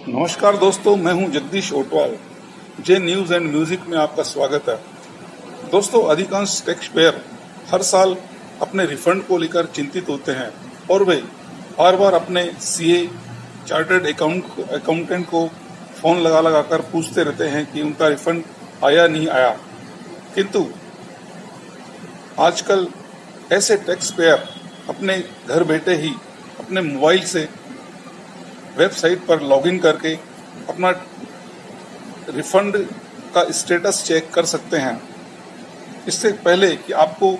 नमस्कार दोस्तों, मैं हूं Jagdish Otwal. J news and music में आपका स्वागत है। दोस्तों, अधिकांश टैक्स पेयर हर साल अपने रिफंड को लेकर चिंतित होते हैं और वे बार बार अपने सीए, चार्टर्ड अकाउंटेंट को फोन लगा कर पूछते रहते हैं कि उनका रिफंड आया नहीं आया। किंतु आजकल ऐसे टैक्स पेयर अपने घर बैठे ही अपने मोबाइल से वेबसाइट पर लॉगिन करके अपना रिफंड का स्टेटस चेक कर सकते हैं। इससे पहले कि आपको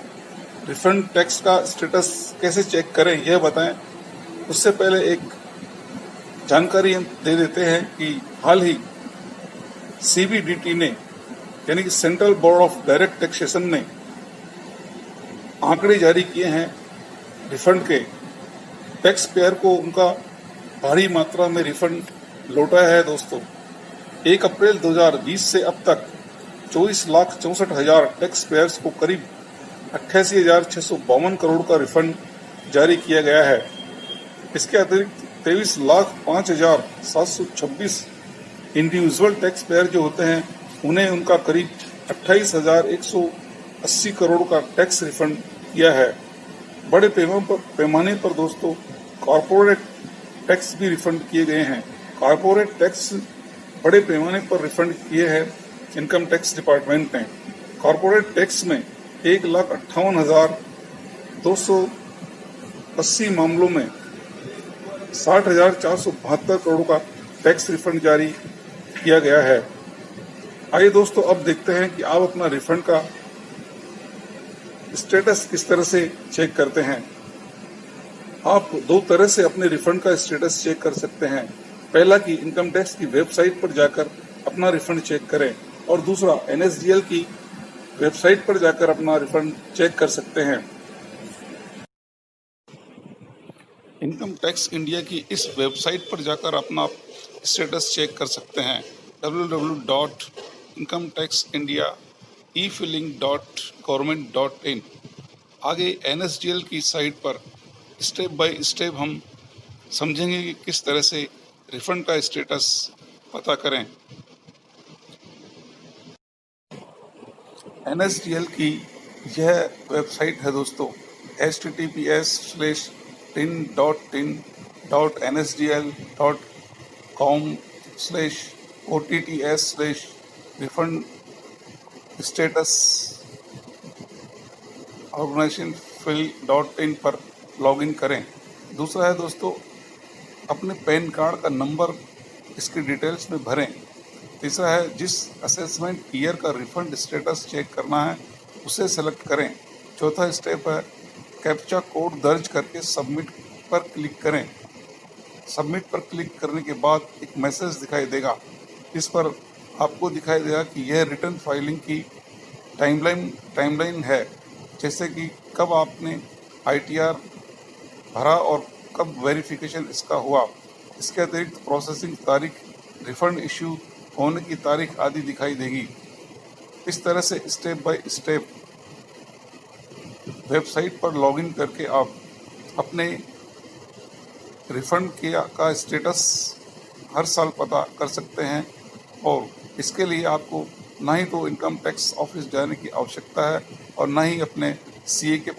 रिफंड टैक्स का स्टेटस कैसे चेक करें यह बताएं, उससे पहले एक जानकारी हम दे देते हैं कि हाल ही सीबीडीटी ने यानी कि central board of direct taxation ने आंकड़े जारी किए हैं रिफंड के। टैक्स पेयर को उनका भारी मात्रा में रिफंड लौटा है। दोस्तों, 1 अप्रैल 2020 से अब तक 24,64,000 टैक्स पेयर्स को करीब 88,652 करोड़ का रिफंड जारी किया गया है। इसके अतिरिक्त 23,05,726 इंडिविजुअल टैक्स पेयर जो होते हैं उन्हें उनका करीब 28,180 करोड़ का टैक्स रिफंड किया है। बड़े पैमाने पर दोस्तों कॉर्पोरेट टैक्स भी रिफंड किए गए हैं। कॉर्पोरेट टैक्स बड़े पैमाने पर रिफंड किए हैं इनकम टैक्स डिपार्टमेंट ने। कॉर्पोरेट टैक्स में 1,58,280 मामलों में 60,472 करोड़ का टैक्स रिफंड जारी किया गया है। आइए दोस्तों, अब देखते हैं कि आप अपना रिफंड का स्टेटस किस तरह से चेक करते हैं। आप 2 तरह से अपने रिफंड का स्टेटस चेक कर सकते हैं। पहला कि इनकम टैक्स की वेबसाइट पर जाकर अपना रिफंड चेक करें, और दूसरा एनएसडीएल की वेबसाइट पर जाकर अपना रिफंड चेक कर सकते हैं। इनकम टैक्स इंडिया की इस वेबसाइट पर जाकर अपना स्टेटस चेक कर सकते हैं www.incometaxindia.efilling.government.in। आगे एनएसडीएल की साइट पर स्टेप बाय स्टेप हम समझेंगे कि किस तरह से रिफंड का स्टेटस पता करें। एनएसडीएल की यह वेबसाइट है दोस्तों https://tin.tin.nsdl.com/OTTS/refund-status-organization-fill.in पर लॉगिन करें। दूसरा है दोस्तों, अपने पैन कार्ड का नंबर इसकी डिटेल्स में भरें। तीसरा है, जिस असेसमेंट ईयर का रिफंड स्टेटस चेक करना है उसे सेलेक्ट करें। चौथा स्टेप है, कैप्चा कोड दर्ज करके सबमिट पर क्लिक करें। सबमिट पर क्लिक करने के बाद एक मैसेज दिखाई देगा। इस पर आपको दिखाई देगा कि यह रिटर्न फाइलिंग की टाइमलाइन है, जैसे कि कब आपने आईटीआर भरा और कब वेरिफिकेशन इसका हुआ। इसके अतिरिक्त प्रोसेसिंग तारीख, रिफंड इश्यू होने की तारीख आदि दिखाई देगी। इस तरह से स्टेप बाय स्टेप वेबसाइट पर लॉगिन करके आप अपने रिफंड का स्टेटस हर साल पता कर सकते हैं, और इसके लिए आपको ना ही तो इनकम टैक्स ऑफिस जाने की आवश्यकता है और ना ही अपने सीए के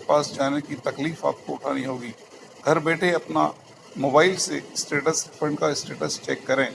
पास जाने की तकलीफ आपको उठानी होगी। घर बैठे अपना मोबाइल से रिफंड का स्टेटस चेक करें।